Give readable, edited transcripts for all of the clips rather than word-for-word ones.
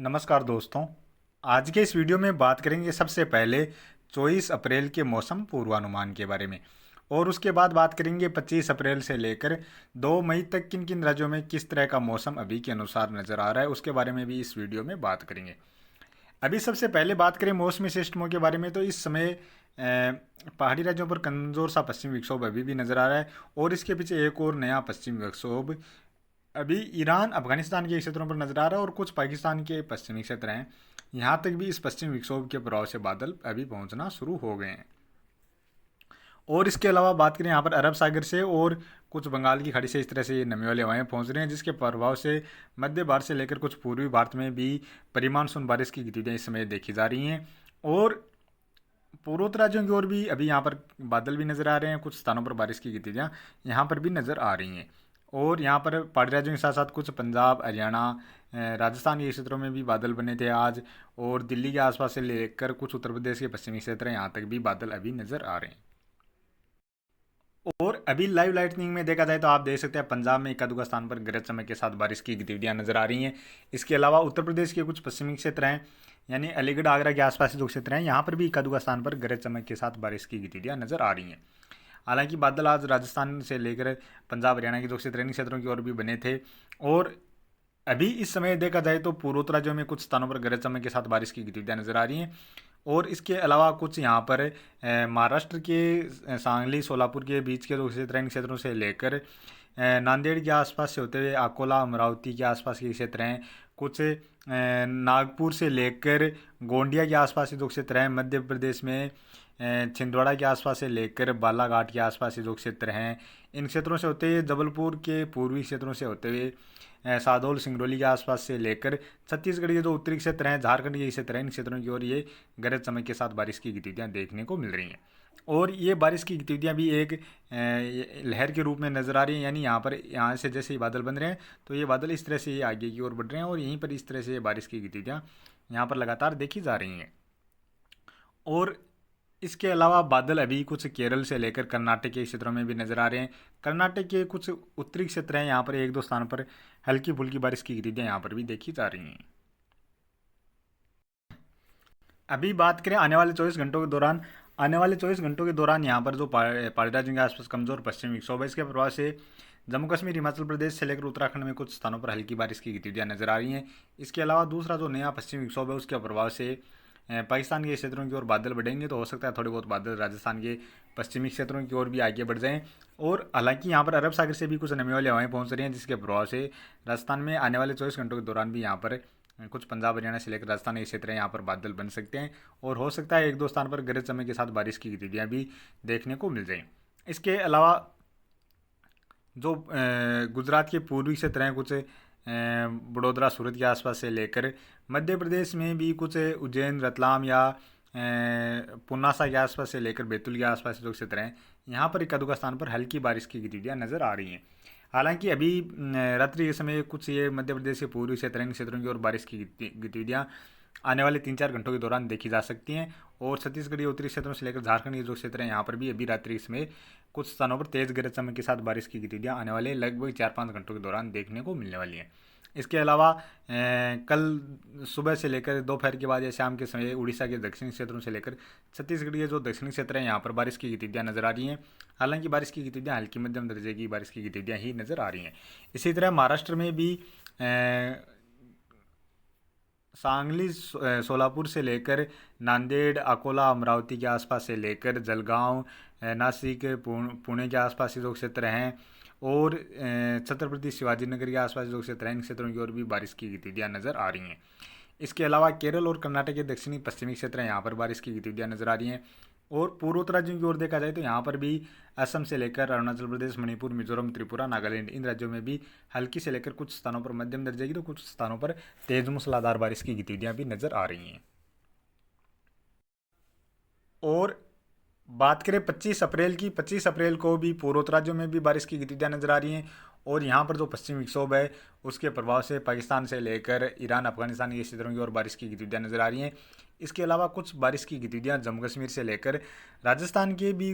नमस्कार दोस्तों। आज के इस वीडियो में बात करेंगे सबसे पहले 24 अप्रैल के मौसम पूर्वानुमान के बारे में और उसके बाद बात करेंगे 25 अप्रैल से लेकर 2 मई तक किन किन राज्यों में किस तरह का मौसम अभी के अनुसार नज़र आ रहा है उसके बारे में भी इस वीडियो में बात करेंगे। अभी सबसे पहले बात करें मौसमी सिस्टमों के बारे में तो इस समय पहाड़ी राज्यों पर कमज़ोर सा पश्चिमी विक्षोभ अभी भी नज़र आ रहा है और इसके पीछे एक और नया पश्चिमी विक्षोभ अभी ईरान अफगानिस्तान के क्षेत्रों पर नजर आ रहा है और कुछ पाकिस्तान के पश्चिमी क्षेत्र हैं। यहाँ तक भी इस पश्चिमी विक्षोभ के प्रभाव से बादल अभी पहुँचना शुरू हो गए हैं। और इसके अलावा बात करें यहाँ पर अरब सागर से और कुछ बंगाल की खाड़ी से इस तरह से ये नमी वाली हवाएं पहुँच रही हैं, जिसके प्रभाव से मध्य भारत से लेकर कुछ पूर्वी भारत में भी परिमानसून बारिश की गतिविधियाँ इस समय देखी जा रही हैं। और पूर्वोत्तर राज्यों की ओर भी अभी यहाँ पर बादल भी नज़र आ रहे हैं, कुछ स्थानों पर बारिश की गतिविधियाँ यहाँ पर भी नज़र आ रही हैं। और यहाँ पर पहाड़ी राज्यों के साथ साथ कुछ पंजाब, हरियाणा, राजस्थान के क्षेत्रों में भी बादल बने थे आज, और दिल्ली के आसपास से लेकर कुछ उत्तर प्रदेश के पश्चिमी क्षेत्र हैं, यहाँ तक भी बादल अभी नज़र आ रहे हैं। और अभी लाइव लाइटनिंग में देखा जाए तो आप देख सकते हैं पंजाब में एक आध स्थान पर गरज चमक के साथ बारिश की गतिविधियां नजर आ रही हैं। इसके अलावा उत्तर प्रदेश के कुछ पश्चिमी क्षेत्र हैं, यानी अलीगढ़, आगरा के आसपास जो क्षेत्र हैं, यहाँ पर भी एक आध स्थान पर गरज चमक के साथ बारिश की गतिविधियां नजर आ रही हैं। हालांकि बादल आज राजस्थान से लेकर पंजाब, हरियाणा के जो क्षेत्र हैं, इन क्षेत्रों की ओर भी बने थे। और अभी इस समय देखा जाए तो पूर्वोत्तर राज्यों में कुछ स्थानों पर गरज चमक के साथ बारिश की गतिविधियां नजर आ रही हैं। और इसके अलावा कुछ यहाँ पर महाराष्ट्र के सांगली, सोलापुर के बीच के जो क्षेत्र हैं, इन क्षेत्रों से लेकर नांदेड़ के आसपास से होते हुए अकोला, अमरावती के आसपास के क्षेत्र हैं, कुछ नागपुर से लेकर गोंडिया के आसपास के जो क्षेत्र हैं, मध्य प्रदेश में छिंदवाड़ा के आसपास से लेकर बालाघाट के आसपास के जो क्षेत्र हैं, इन क्षेत्रों से होते हुए जबलपुर के पूर्वी क्षेत्रों से होते हुए सादौल, सिंगरौली के आसपास से लेकर छत्तीसगढ़ के जो उत्तरी क्षेत्र हैं, झारखंड के क्षेत्र हैं, इन क्षेत्रों की ओर ये गरज चमक के साथ बारिश की गतिविधियां देखने को मिल रही हैं। और ये बारिश की गतिविधियां भी एक लहर के रूप में नज़र आ रही हैं, यानी यहाँ से जैसे ही बादल बन रहे हैं तो ये बादल इस तरह से ये आगे की ओर बढ़ रहे हैं और यहीं पर इस तरह से बारिश की गतिविधियाँ यहाँ पर लगातार देखी जा रही हैं। और इसके अलावा बादल अभी कुछ केरल से लेकर कर्नाटक के क्षेत्रों में भी नजर आ रहे हैं। कर्नाटक के कुछ उत्तरी क्षेत्र हैं, यहाँ पर एक दो स्थानों पर हल्की फुल्की बारिश की गतिविधियां यहाँ पर भी देखी जा रही हैं। अभी बात करें आने वाले 24 घंटों के दौरान यहाँ पर जो पहाड़ी राज्यों के आसपास कमजोर पश्चिमी विक्षोभ है, इसके प्रभाव से जम्मू कश्मीर, हिमाचल प्रदेश से लेकर उत्तराखंड में कुछ स्थानों पर हल्की बारिश की गतिविधियां नजर आ रही हैं। इसके अलावा दूसरा जो नया पश्चिमी विक्षोभ है, उसके प्रभाव से पाकिस्तान के क्षेत्रों की ओर बादल बढ़ेंगे, तो हो सकता है थोड़े बहुत बादल राजस्थान के पश्चिमी क्षेत्रों की ओर भी आगे बढ़ जाएं। और हालांकि यहाँ पर अरब सागर से भी कुछ नमी वाली हवाएं पहुँच रही हैं, जिसके प्रभाव से राजस्थान में आने वाले 24 घंटों के दौरान भी यहाँ पर कुछ पंजाब, हरियाणा से लेकर राजस्थान के क्षेत्र हैं, यहाँ पर बादल बन सकते हैं और हो सकता है एक दो स्थान पर गरज चमक के साथ बारिश की गतिविधियाँ भी देखने को मिल जाएं। इसके अलावा जो गुजरात के पूर्वी क्षेत्र हैं, कुछ बड़ोदरा, सूरत के आसपास से लेकर मध्य प्रदेश में भी कुछ उज्जैन, रतलाम या पुन्नासा के आसपास से लेकर बैतूल के आसपास जो क्षेत्र हैं, यहाँ पर एक आध स्थान पर हल्की बारिश की गतिविधियाँ नजर आ रही हैं। हालांकि अभी रात्रि के समय कुछ ये मध्य प्रदेश के पूर्वी क्षेत्र, इन क्षेत्रों की ओर बारिश की गतिविधियाँ आने वाले 3-4 घंटों के दौरान देखी जा सकती हैं। और छत्तीसगढ़ के उत्तरी क्षेत्रों से लेकर झारखंड के जो क्षेत्र हैं, यहाँ पर भी अभी रात्रि के समय कुछ स्थानों पर तेज गरज चमक के साथ बारिश की गतिविधियाँ आने वाले लगभग 4-5 घंटों के दौरान देखने को मिलने वाली हैं। इसके अलावा कल सुबह से लेकर दोपहर के बाद या शाम के समय उड़ीसा के दक्षिणी क्षेत्रों से लेकर छत्तीसगढ़ के जो दक्षिणी क्षेत्र हैं, यहाँ पर बारिश की गतिविधियाँ नजर आ रही हैं। हालांकि बारिश की गतिविधियाँ हल्की मध्यम दर्जे की बारिश की गतिविधियाँ ही नजर आ रही हैं। इसी तरह महाराष्ट्र में भी सांगली, सोलापुर से लेकर नांदेड़, अकोला, अमरावती के आसपास से लेकर जलगांव, नासिक, पुणे के आसपास के जो क्षेत्र हैं और छत्रपति शिवाजी नगर के आसपास जो क्षेत्र हैं, इन क्षेत्रों की ओर भी बारिश की गतिविधियाँ नजर आ रही हैं। इसके अलावा केरल और कर्नाटक के दक्षिणी पश्चिमी क्षेत्र हैं, यहाँ पर बारिश की गतिविधियाँ नजर आ रही हैं। और पूर्वोत्तर राज्यों की ओर देखा जाए तो यहाँ पर भी असम से लेकर अरुणाचल प्रदेश, मणिपुर, मिजोरम, त्रिपुरा, नागालैंड, इन राज्यों में भी हल्की से लेकर कुछ स्थानों पर मध्यम दर्जे की तो कुछ स्थानों पर तेज मूसलाधार बारिश की गतिविधियां भी नजर आ रही हैं। और बात करें 25 अप्रैल की, 25 अप्रैल को भी पूर्वोत्तर राज्यों में भी बारिश की गतिविधियां नजर आ रही हैं। और यहाँ पर जो पश्चिमी विक्षोभ है, उसके प्रभाव से पाकिस्तान से लेकर ईरान, अफगानिस्तान के क्षेत्रों की ओर बारिश की गतिविधियां नजर आ रही हैं। इसके अलावा कुछ बारिश की गतिविधियां जम्मू कश्मीर से लेकर राजस्थान के भी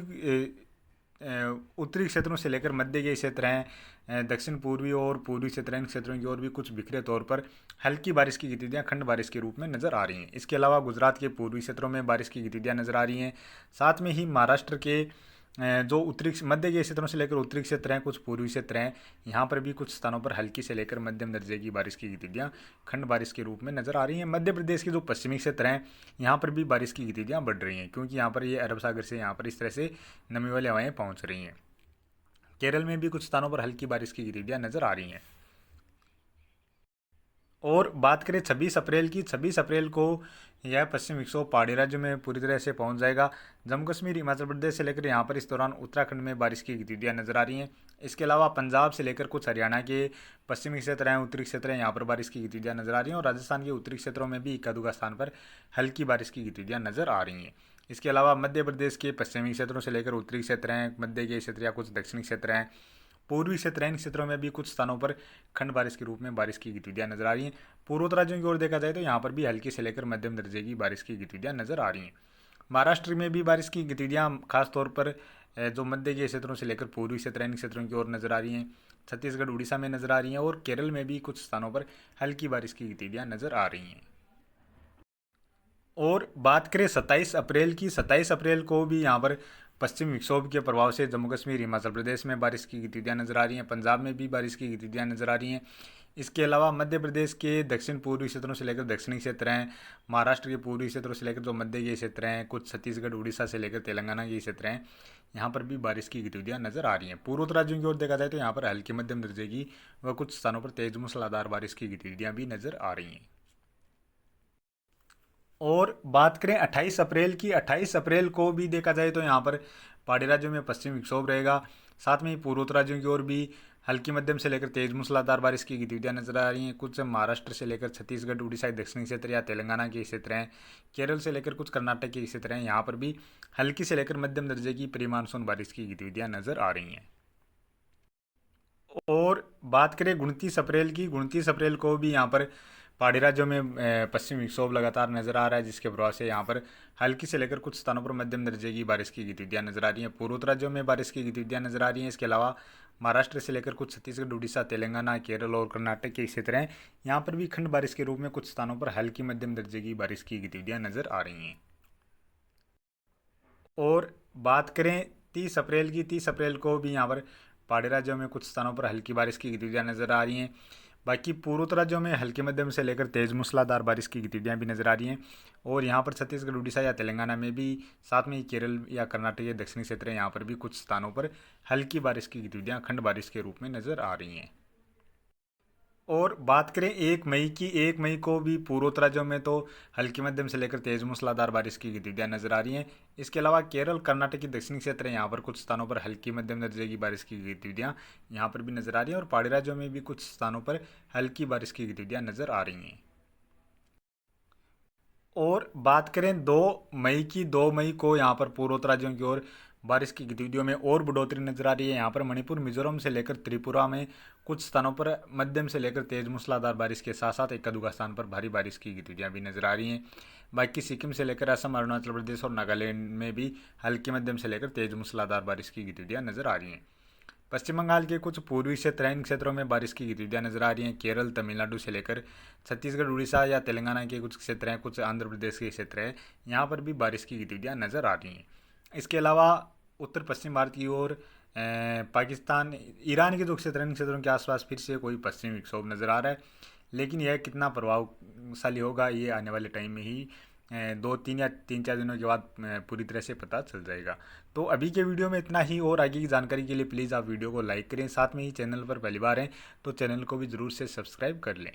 उत्तरी क्षेत्रों से लेकर मध्य के क्षेत्र हैं, दक्षिण पूर्वी और पूर्वी क्षेत्र, इन क्षेत्रों की ओर भी कुछ बिखरे तौर पर हल्की बारिश की गतिविधियां खंड बारिश के रूप में नजर आ रही हैं। इसके अलावा गुजरात के पूर्वी क्षेत्रों में बारिश की गतिविधियां नजर आ रही हैं। साथ में ही महाराष्ट्र के जो उत्तरी मध्य के क्षेत्रों से लेकर उत्तरी क्षेत्र हैं, कुछ पूर्वी क्षेत्र हैं, यहाँ पर भी कुछ स्थानों पर हल्की से लेकर मध्यम दर्जे की बारिश की गतिविधियां खंड बारिश के रूप में नजर आ रही हैं। मध्य प्रदेश के जो पश्चिमी क्षेत्र हैं, यहाँ पर भी बारिश की गतिविधियां बढ़ रही हैं, क्योंकि यहाँ पर ये अरब सागर से यहाँ पर इस तरह से नमी वाली हवाएं पहुँच रही हैं। केरल में भी कुछ स्थानों पर हल्की बारिश की गतिविधियां नजर आ रही हैं। और बात करें 26 अप्रैल की, 26 अप्रैल को यह पश्चिम विक्षोभ पहाड़ी राज्य में पूरी तरह से पहुंच जाएगा। जम्मू कश्मीर, हिमाचल प्रदेश से लेकर यहाँ पर इस दौरान उत्तराखंड में बारिश की गतिविधियां नजर आ रही हैं। इसके अलावा पंजाब से लेकर कुछ हरियाणा के पश्चिमी क्षेत्र हैं, उत्तरी क्षेत्र हैं, यहाँ पर बारिश की गतिविधियां नजर आ रही हैं। और राजस्थान के उत्तरी क्षेत्रों में भी इक्का दुक्का स्थान पर हल्की बारिश की गतिविधियां नजर आ रही हैं। इसके अलावा मध्य प्रदेश के पश्चिमी क्षेत्रों से लेकर उत्तरी क्षेत्र हैं, मध्य के क्षेत्र या कुछ दक्षिणी क्षेत्र हैं, पूर्वी क्षेत्र हैं, इन क्षेत्रों में भी कुछ स्थानों पर खंड बारिश के रूप में बारिश की गतिविधियां नजर आ रही हैं। पूर्वोत्तर राज्यों की ओर देखा जाए तो यहाँ पर भी हल्की से लेकर मध्यम दर्जे की बारिश की गतिविधियां नजर आ रही हैं। महाराष्ट्र में भी बारिश की गतिविधियां खासतौर पर जो मध्य के क्षेत्रों से लेकर पूर्वी क्षेत्र हैं, इन क्षेत्रों की ओर नजर आ रही हैं। छत्तीसगढ़, उड़ीसा में नजर आ रही हैं और केरल में भी कुछ स्थानों पर हल्की बारिश की गतिविधियां नजर आ रही हैं। और बात करें 27 अप्रैल की, 27 अप्रैल को भी यहाँ पर पश्चिम विक्षोभ के प्रभाव से जम्मू कश्मीर, हिमाचल प्रदेश में बारिश की गतिविधियां नजर आ रही हैं। पंजाब में भी बारिश की गतिविधियां नजर आ रही हैं। इसके अलावा मध्य प्रदेश के दक्षिण पूर्वी क्षेत्रों से लेकर दक्षिणी क्षेत्र हैं, महाराष्ट्र के पूर्वी क्षेत्रों से लेकर जो मध्य के क्षेत्र हैं, कुछ छत्तीसगढ़, उड़ीसा से लेकर तेलंगाना के क्षेत्र हैं, यहाँ पर भी बारिश की गतिविधियां नजर आ रही हैं। पूर्वोत्तर राज्यों की ओर देखा जाए तो यहाँ पर हल्की मध्यम दर्जे की व कुछ स्थानों पर तेज मूसलाधार बारिश की गतिविधियां भी नजर आ रही हैं। और बात करें 28 अप्रैल की, 28 अप्रैल को भी देखा जाए तो यहाँ पर पहाड़ी राज्यों में पश्चिम विक्षोभ रहेगा। साथ में ही पूर्वोत्तर राज्यों की ओर भी हल्की मध्यम से लेकर तेज मूसलाधार बारिश की गतिविधियां नजर आ रही हैं। कुछ महाराष्ट्र से लेकर छत्तीसगढ़, उड़ीसा, दक्षिणी क्षेत्र या तेलंगाना के क्षेत्र हैं, केरल से लेकर कुछ कर्नाटक के क्षेत्र हैं, यहाँ पर भी हल्की से लेकर मध्यम दर्जे की प्री मानसून बारिश की गतिविधियां नजर आ रही हैं। और बात करें 29 अप्रैल की, 29 अप्रैल को भी यहाँ पर पहाड़ी राज्यों में पश्चिमी विक्षोभ लगातार नजर आ रहा है, जिसके प्रभाव से यहाँ पर हल्की से लेकर कुछ स्थानों पर मध्यम दर्जे की बारिश की गतिविधियां नजर आ रही हैं। पूर्वोत्तर राज्यों में बारिश की गतिविधियां नजर आ रही हैं। इसके अलावा महाराष्ट्र से लेकर कुछ छत्तीसगढ़, उड़ीसा, तेलंगाना, केरल और कर्नाटक के क्षेत्र हैं, यहाँ पर भी खंड बारिश के रूप में कुछ स्थानों पर हल्की मध्यम दर्जे की बारिश की गतिविधियां नजर आ रही हैं। और बात करें 30 अप्रैल की, 30 अप्रैल को भी यहाँ पर पहाड़ी राज्यों में कुछ स्थानों पर हल्की बारिश की गतिविधियां नजर आ रही हैं। बाकी पूर्वोत्तर राज्यों में हल्की मध्यम से लेकर तेज मूसलाधार बारिश की गतिविधियां भी नजर आ रही हैं। और यहाँ पर छत्तीसगढ़, उड़ीसा या तेलंगाना में भी, साथ में ही केरल या कर्नाटक के दक्षिणी क्षेत्र हैं, यहाँ पर भी कुछ स्थानों पर हल्की बारिश की गतिविधियां खंड बारिश के रूप में नजर आ रही हैं। और बात करें 1 मई की, 1 मई को भी पूर्वोत्तर राज्यों में तो हल्की मध्यम से लेकर तेज मूसलाधार बारिश की गतिविधियां नजर आ रही हैं। इसके अलावा केरल, कर्नाटक के दक्षिणी क्षेत्र हैं, यहाँ पर कुछ स्थानों पर हल्की मध्यम दर्जे की बारिश की गतिविधियां यहाँ पर भी नजर आ रही हैं। और पहाड़ी राज्यों में भी कुछ स्थानों पर हल्की बारिश की गतिविधियां नजर आ रही हैं। और बात करें 2 मई की, 2 मई को यहाँ पर पूर्वोत्तर राज्यों की ओर बारिश की गतिविधियों में और बढ़ोतरी नजर आ रही है। यहाँ पर मणिपुर, मिजोरम से लेकर त्रिपुरा में कुछ स्थानों पर मध्यम से लेकर तेज मूसलाधार बारिश के साथ साथ इक्का दुक्का स्थान पर भारी बारिश की गतिविधियां भी नजर आ रही हैं। बाकी सिक्किम से लेकर असम, अरुणाचल प्रदेश और नागालैंड में भी हल्की मध्यम से लेकर तेज मूसलाधार बारिश की गतिविधियां नजर आ रही हैं। पश्चिम बंगाल के कुछ पूर्वी क्षेत्र हैं, इन क्षेत्रों में बारिश की गतिविधियां नजर आ रही हैं। केरल, तमिलनाडु से लेकर छत्तीसगढ़, उड़ीसा या तेलंगाना के कुछ क्षेत्र हैं, कुछ आंध्र प्रदेश के क्षेत्र हैं, यहाँ पर भी बारिश की गतिविधियां नजर आ रही हैं। इसके अलावा उत्तर पश्चिम भारत की ओर पाकिस्तान, ईरान के जो क्षेत्र हैं, इन क्षेत्रों के आसपास फिर से कोई पश्चिमी विक्षोभ नज़र आ रहा है, लेकिन यह कितना प्रभावशाली होगा ये आने वाले टाइम में ही 2-3 या 3-4 दिनों के बाद पूरी तरह से पता चल जाएगा। तो अभी के वीडियो में इतना ही, और आगे की जानकारी के लिए प्लीज़ आप वीडियो को लाइक करें, साथ में ही चैनल पर पहली बार हैं तो चैनल को भी ज़रूर से सब्सक्राइब कर लें।